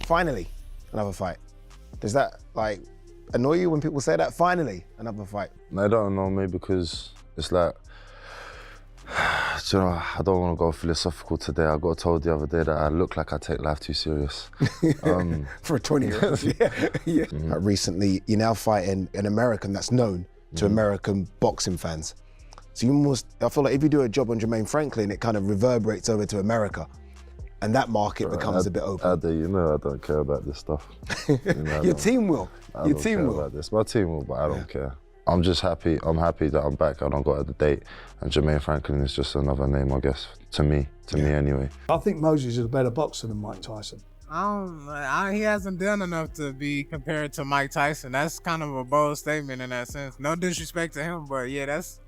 Finally, another fight. Does that like annoy you when people say that? Finally, another fight. I don't know, maybe because it's like, you know, I don't want to go philosophical today. I got told the other day that I look like I take life too serious. For a 20-year-old, yeah. Recently, you're now fighting an American that's known to American boxing fans. So you almost, I feel like if you do a job on Jermaine Franklin, it kind of reverberates over to America. And that market becomes a bit open. You know, I don't care about this stuff. You know, Your team will. Your team will. About this. My team will, but I don't care. I'm just happy. I'm happy that I'm back. I don't got the date, and Jermaine Franklin is just another name, I guess, to me anyway. I think Moses is a better boxer than Mike Tyson. He hasn't done enough to be compared to Mike Tyson. That's kind of a bold statement in that sense. No disrespect to him, but yeah, that's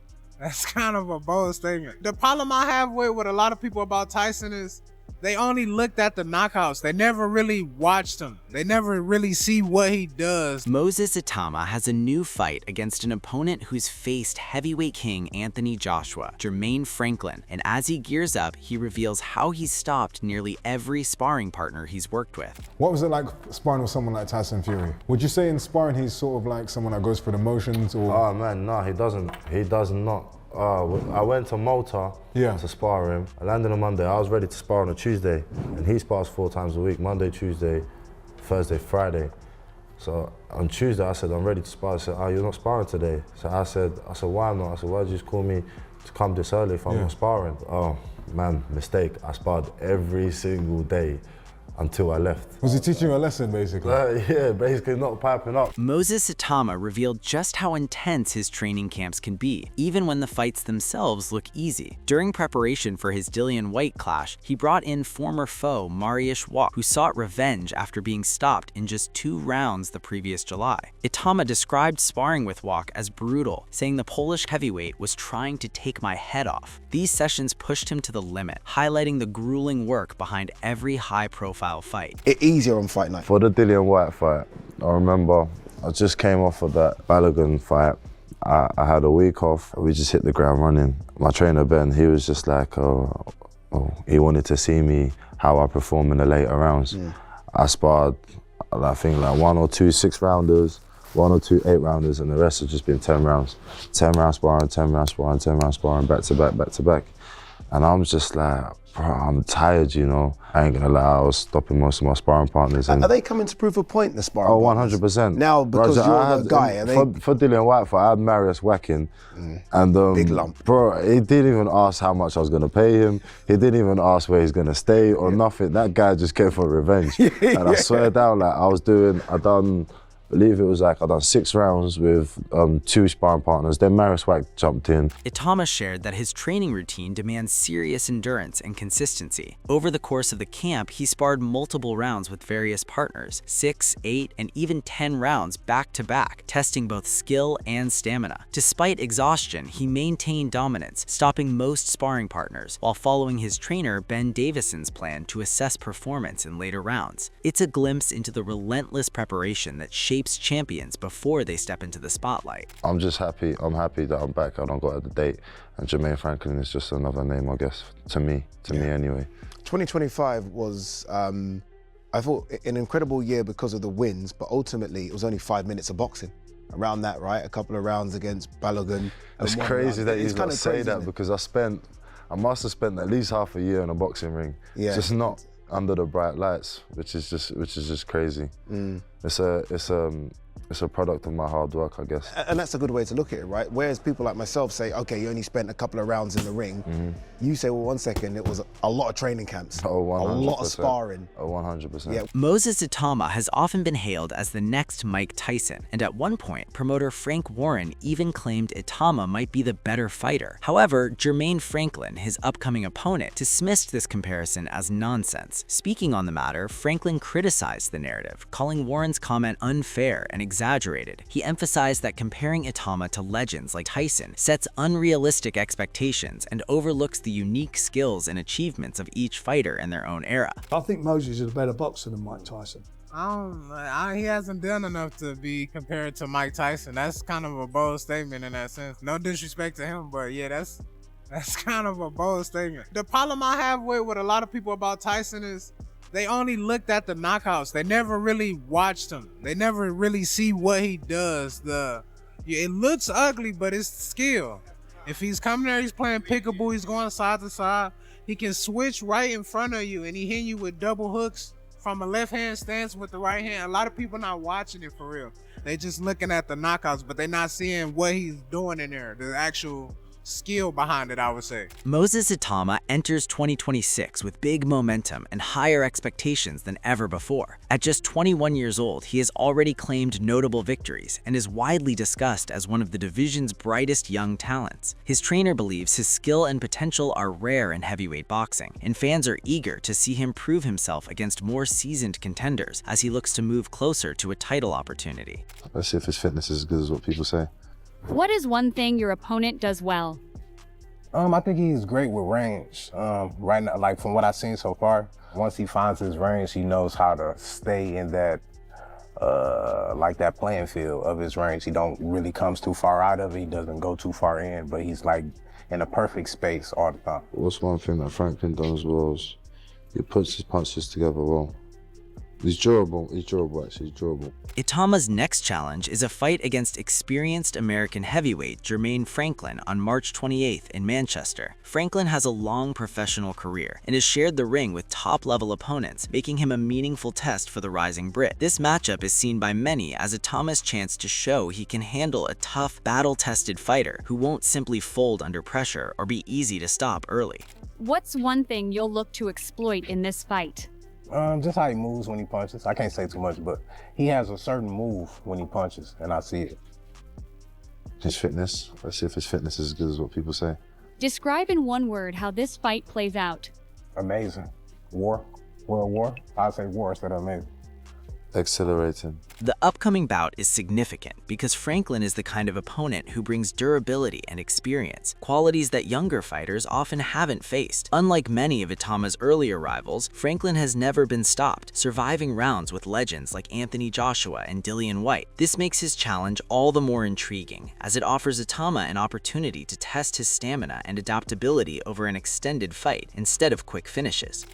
kind of a bold statement. The problem I have with a lot of people about Tyson is they only looked at the knockouts. They never really watched him. They never really see what he does. Moses Itauma has a new fight against an opponent who's faced heavyweight king Anthony Joshua, Jermaine Franklin, and as he gears up, he reveals how he's stopped nearly every sparring partner he's worked with. What was it like sparring with someone like Tyson Fury? Would you say in sparring he's sort of like someone that goes for the motions, or? Oh man, no, he doesn't. He does not. I went to Malta to spar him. I landed on Monday. I was ready to spar on a Tuesday, and he spars 4 times a week: Monday, Tuesday, Thursday, Friday. So on Tuesday, I said, I'm ready to spar. I said, you're not sparring today. So I said, why not? I said, why did you just call me to come this early if I'm not sparring? Oh man, mistake. I sparred every single day until I left. Was he teaching you a lesson, basically? Yeah, basically not piping up. Moses Itauma revealed just how intense his training camps can be, even when the fights themselves look easy. During preparation for his Dillian Whyte clash, he brought in former foe Mariusz Wach, who sought revenge after being stopped in just 2 rounds the previous July. Itauma described sparring with Wach as brutal, saying the Polish heavyweight was trying to take my head off. These sessions pushed him to the limit, highlighting the grueling work behind every high-profile fight. Easier on fight night. For the Dillian Whyte fight, I remember I just came off of that Balogun fight. I had a week off. We just hit the ground running. My trainer Ben, he was just like, he wanted to see me how I perform in the later rounds. I sparred, I think like 1 or 2 6-rounders, 1 or 2 8-rounders, and the rest has just been 10 rounds. 10 rounds sparring, 10 rounds sparring, 10 rounds sparring, back to back, back to back. And I'm just like, bro, I'm tired, you know. I ain't gonna lie, I was stopping most of my sparring partners. And are they coming to prove a point, the sparring partners? 100%. Now, because you're the guy, for Dillian Whyte fight, I had Mariusz whacking. And big lump. Bro, he didn't even ask how much I was gonna pay him. He didn't even ask where he's gonna stay or nothing. That guy just came for revenge. And I swear down, like I believe it was like I done 6 rounds with 2 sparring partners. Then Mariusz Wach jumped in. Itauma shared that his training routine demands serious endurance and consistency. Over the course of the camp, he sparred multiple rounds with various partners, 6, 8, and even 10 rounds back to back, testing both skill and stamina. Despite exhaustion, he maintained dominance, stopping most sparring partners, while following his trainer Ben Davison's plan to assess performance in later rounds. It's a glimpse into the relentless preparation that shapes champions before they step into the spotlight. I'm just happy. I'm happy that I'm back. I don't got the date, and Jermaine Franklin is just another name, I guess, to me anyway. 2025 was, I thought, an incredible year because of the wins, but ultimately it was only 5 minutes of boxing. Around that, right? A couple of rounds against Balogun. It's crazy that you say that, because I must have spent at least half a year in a boxing ring, just not under the bright lights, which is just crazy. It's a product of my hard work, I guess. And that's a good way to look at it, right? Whereas people like myself say, okay, you only spent a couple of rounds in the ring. You say, well, 1 second, it was a lot of training camps, 100%. a lot of sparring. 100%. Yeah. Moses Itauma has often been hailed as the next Mike Tyson, and at one point, promoter Frank Warren even claimed Itauma might be the better fighter. However, Jermaine Franklin, his upcoming opponent, dismissed this comparison as nonsense. Speaking on the matter, Franklin criticized the narrative, calling Warren's comment unfair and exaggerated. He emphasized that comparing Itauma to legends like Tyson sets unrealistic expectations and overlooks the unique skills and achievements of each fighter in their own era. I think Moses is a better boxer than Mike Tyson. He hasn't done enough to be compared to Mike Tyson. That's kind of a bold statement in that sense. No disrespect to him, but yeah, that's kind of a bold statement. The problem I have with a lot of people about Tyson is they only looked at the knockouts. They never really watched him. They never really see what he does. It looks ugly, but it's skill. If he's coming there, he's playing peekaboo, he's going side to side. He can switch right in front of you, and he hit you with double hooks from a left hand stance with the right hand. A lot of people not watching it for real. They just looking at the knockouts, but they're not seeing what he's doing in there, the actual skill behind it, I would say. Moses Itauma enters 2026 with big momentum and higher expectations than ever before. At just 21 years old, he has already claimed notable victories and is widely discussed as one of the division's brightest young talents. His trainer believes his skill and potential are rare in heavyweight boxing, and fans are eager to see him prove himself against more seasoned contenders as he looks to move closer to a title opportunity. Let's see if his fitness is as good as what people say. What is one thing your opponent does well? I think he's great with range. Right now, like from what I've seen so far, once he finds his range, he knows how to stay in that, like that playing field of his range. He don't really comes too far out of it. He doesn't go too far in, but he's like in a perfect space all the time. What's one thing that Franklin does well is he puts his punches together well. He's durable actually, he's durable. Itauma's next challenge is a fight against experienced American heavyweight Jermaine Franklin on March 28th in Manchester. Franklin has a long professional career and has shared the ring with top-level opponents, making him a meaningful test for the rising Brit. This matchup is seen by many as Itauma's chance to show he can handle a tough, battle-tested fighter who won't simply fold under pressure or be easy to stop early. What's one thing you'll look to exploit in this fight? Just how he moves when he punches. I can't say too much, but he has a certain move when he punches, and I see it. His fitness. Let's see if his fitness is as good as what people say. Describe in one word how this fight plays out. Amazing. War. World war. I'd say war instead of amazing. Exhilarating. The upcoming bout is significant because Franklin is the kind of opponent who brings durability and experience, qualities that younger fighters often haven't faced. Unlike many of Itauma's earlier rivals, Franklin has never been stopped, surviving rounds with legends like Anthony Joshua and Dillian Whyte. This makes his challenge all the more intriguing, as it offers Itauma an opportunity to test his stamina and adaptability over an extended fight instead of quick finishes.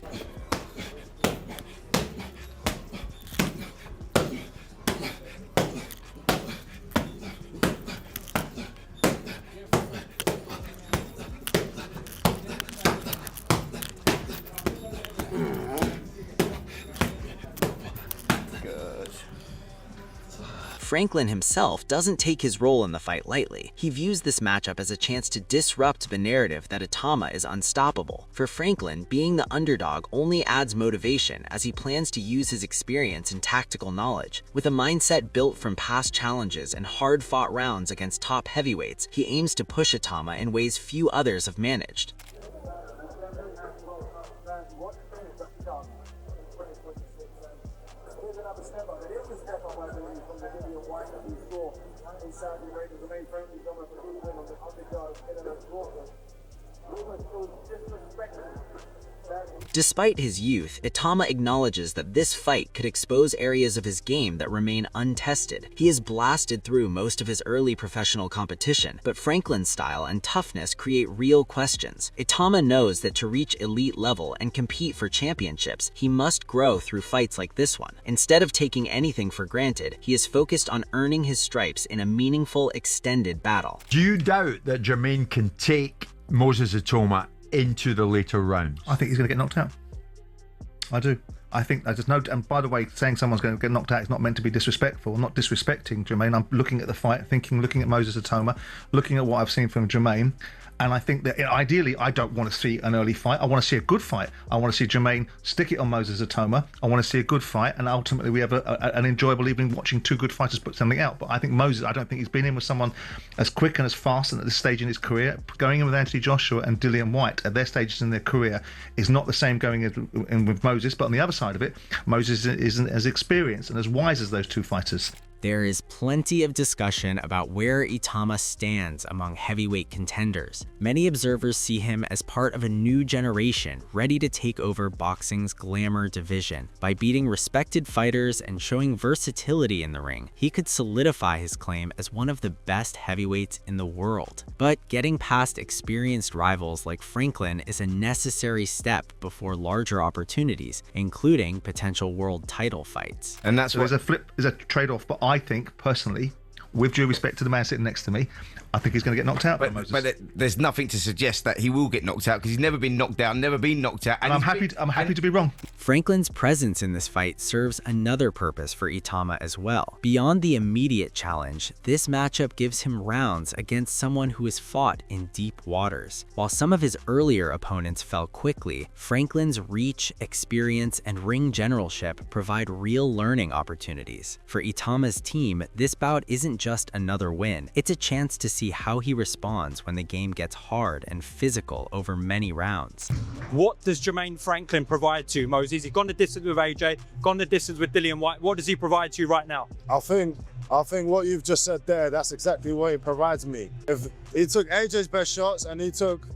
Franklin himself doesn't take his role in the fight lightly. He views this matchup as a chance to disrupt the narrative that Itauma is unstoppable. For Franklin, being the underdog only adds motivation as he plans to use his experience and tactical knowledge. With a mindset built from past challenges and hard-fought rounds against top heavyweights, he aims to push Itauma in ways few others have managed. Despite his youth, Itauma acknowledges that this fight could expose areas of his game that remain untested. He has blasted through most of his early professional competition, but Franklin's style and toughness create real questions. Itauma knows that to reach elite level and compete for championships, he must grow through fights like this one. Instead of taking anything for granted, he is focused on earning his stripes in a meaningful, extended battle. Do you doubt that Jermaine can take Moses Itauma into the later rounds? I think he's going to get knocked out. I do. I think there's no, and by the way, saying someone's going to get knocked out is not meant to be disrespectful. I'm not disrespecting Jermaine. I'm looking at the fight, looking at Moses Itauma, looking at what I've seen from Jermaine. And I think that ideally, I don't want to see an early fight. I want to see a good fight. I want to see Jermaine stick it on Moses Itauma. I want to see a good fight. And ultimately, we have an enjoyable evening watching two good fighters put something out. But I think Moses, I don't think he's been in with someone as quick and as fast and at this stage in his career. Going in with Anthony Joshua and Dillian Whyte at their stages in their career is not the same going in with Moses. But on the other side of it, Moses isn't as experienced and as wise as those two fighters. There is plenty of discussion about where Itauma stands among heavyweight contenders. Many observers see him as part of a new generation ready to take over boxing's glamour division. By beating respected fighters and showing versatility in the ring, he could solidify his claim as one of the best heavyweights in the world. But getting past experienced rivals like Franklin is a necessary step before larger opportunities, including potential world title fights. And that's there's a trade-off, but I think personally, with due respect to the man sitting next to me, I think he's going to get knocked out. But there's nothing to suggest that he will get knocked out because he's never been knocked down, never been knocked out. And I'm happy to be wrong. Franklin's presence in this fight serves another purpose for Itauma as well. Beyond the immediate challenge, this matchup gives him rounds against someone who has fought in deep waters. While some of his earlier opponents fell quickly, Franklin's reach, experience, and ring generalship provide real learning opportunities. For Itauma's team, this bout isn't just another win, it's a chance to see how he responds when the game gets hard and physical over many rounds. What does Jermaine Franklin provide to you, Moses? He's gone the distance with AJ, gone the distance with Dillian White. What does he provide to you right now? I think what you've just said there, that's exactly what he provides me. If he took AJ's best shots and he took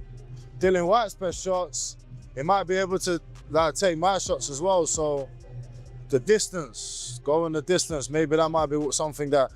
Dillian White's best shots, he might be able to take my shots as well. So the distance, going the distance, maybe that might be something that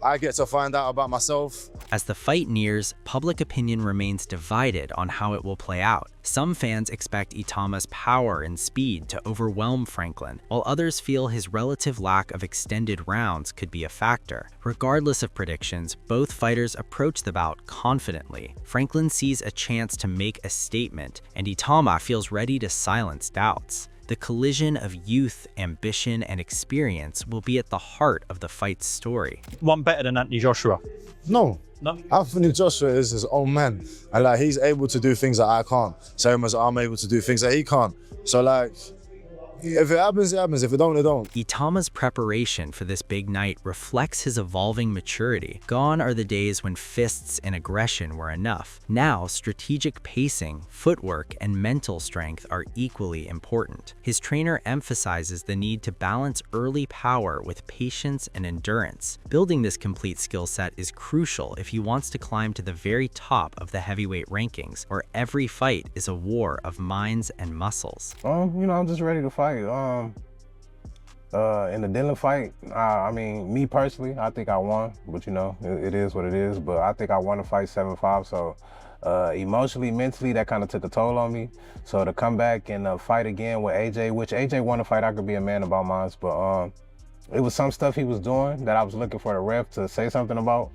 I get to find out about myself. As the fight nears, public opinion remains divided on how it will play out. Some fans expect Itauma's power and speed to overwhelm Franklin, while others feel his relative lack of extended rounds could be a factor. Regardless of predictions, both fighters approach the bout confidently. Franklin sees a chance to make a statement, and Itauma feels ready to silence doubts. The collision of youth, ambition, and experience will be at the heart of the fight's story. One better than Anthony Joshua? No. Anthony Joshua is his own man. And he's able to do things that I can't. Same as I'm able to do things that he can't. So if it happens, it happens. If it don't, it don't. Itauma's preparation for this big night reflects his evolving maturity. Gone are the days when fists and aggression were enough. Now, strategic pacing, footwork, and mental strength are equally important. His trainer emphasizes the need to balance early power with patience and endurance. Building this complete skill set is crucial if he wants to climb to the very top of the heavyweight rankings, where every fight is a war of minds and muscles. I'm just ready to fight. In the Dylan fight, I mean, me personally, I think I won, but it is what it is. But I think I won the fight 7-5, so emotionally, mentally, that kind of took a toll on me. So to come back and fight again with AJ, which AJ won the fight, I could be a man about mine, but it was some stuff he was doing that I was looking for the ref to say something about,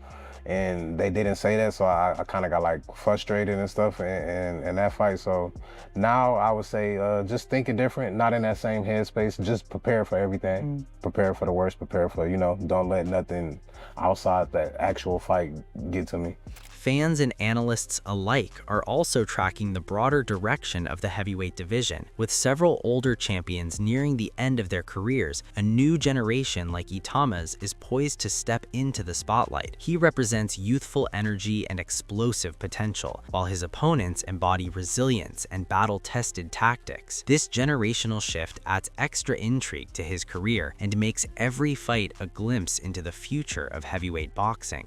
and they didn't say that, so I kind of got frustrated and stuff in that fight. So now I would say just thinking different, not in that same headspace, just prepare for everything. Prepare for the worst, prepare for, don't let nothing outside that actual fight get to me. Fans and analysts alike are also tracking the broader direction of the heavyweight division. With several older champions nearing the end of their careers, a new generation like Itauma's is poised to step into the spotlight. He represents youthful energy and explosive potential, while his opponents embody resilience and battle-tested tactics. This generational shift adds extra intrigue to his career and makes every fight a glimpse into the future of heavyweight boxing.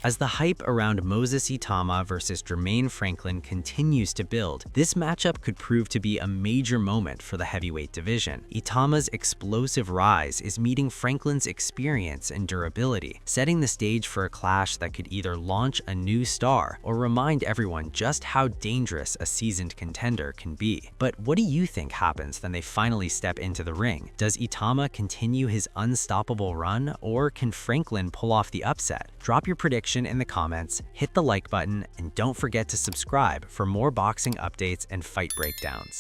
As the hype around Moses Itauma versus Jermaine Franklin continues to build, this matchup could prove to be a major moment for the heavyweight division. Itauma's explosive rise is meeting Franklin's experience and durability, setting the stage for a clash that could either launch a new star or remind everyone just how dangerous a seasoned contender can be. But what do you think happens when they finally step into the ring? Does Itauma continue his unstoppable run, or can Franklin pull off the upset? Drop your prediction in the comments, hit the like button, and don't forget to subscribe for more boxing updates and fight breakdowns.